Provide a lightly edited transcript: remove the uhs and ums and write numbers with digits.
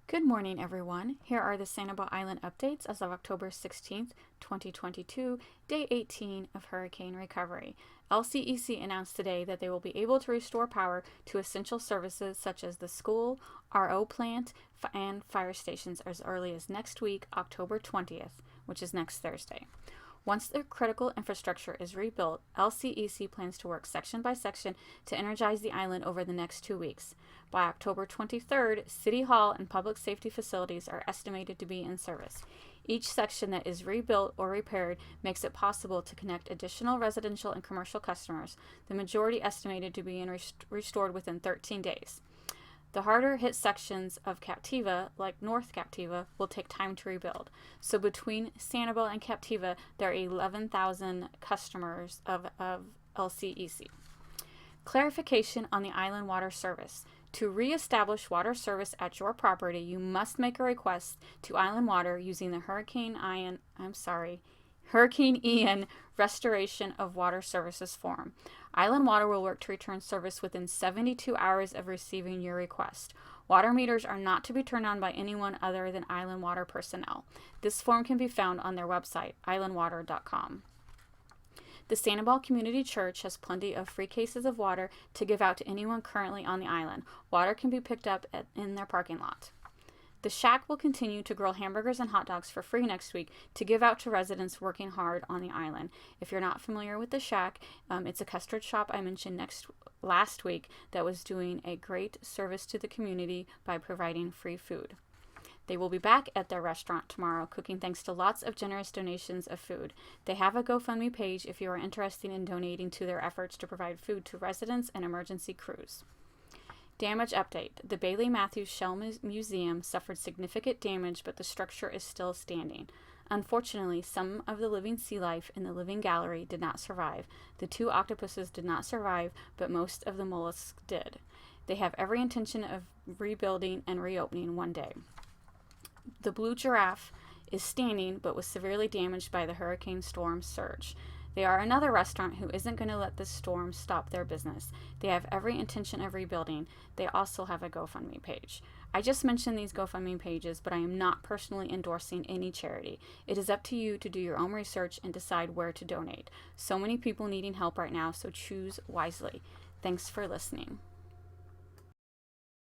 Good morning, everyone. Here are the Sanibel Island updates as of October 16th, 2022, day 18 of hurricane recovery. LCEC announced today that they will be able to restore power to essential services such as the school, RO plant, and fire stations as early as next week, October 20th, which is next Thursday. Once the critical infrastructure is rebuilt, LCEC plans to work section by section to energize the island over the next 2 weeks. By October 23rd, City Hall and public safety facilities are estimated to be in service. Each section that is rebuilt or repaired makes it possible to connect additional residential and commercial customers, the majority estimated to be restored within 13 days. The harder hit sections of Captiva, like North Captiva, will take time to rebuild. So between Sanibel and Captiva, there are 11,000 customers of LCEC. Clarification on the island water service. To re-establish water service at your property, you must make a request to Island Water using the Hurricane Ian Restoration of Water Services form. Island Water will work to return service within 72 hours of receiving your request. Water meters are not to be turned on by anyone other than Island Water personnel. This form can be found on their website, islandwater.com. The Sanibel Community Church has plenty of free cases of water to give out to anyone currently on the island. Water can be picked up in their parking lot. The Shack will continue to grill hamburgers and hot dogs for free next week to give out to residents working hard on the island. If you're not familiar with the Shack, it's a custard shop I mentioned last week that was doing a great service to the community by providing free food. They will be back at their restaurant tomorrow, cooking thanks to lots of generous donations of food. They have a GoFundMe page if you are interested in donating to their efforts to provide food to residents and emergency crews. Damage update. The Bailey Matthews Shell Museum suffered significant damage, but the structure is still standing. Unfortunately, some of the living sea life in the living gallery did not survive. The 2 octopuses did not survive, but most of the mollusks did. They have every intention of rebuilding and reopening one day. The blue giraffe is standing, but was severely damaged by the hurricane storm surge. They are another restaurant who isn't going to let this storm stop their business. They have every intention of rebuilding. They also have a GoFundMe page. I just mentioned these GoFundMe pages, but I am not personally endorsing any charity. It is up to you to do your own research and decide where to donate. So many people needing help right now, so choose wisely. Thanks for listening.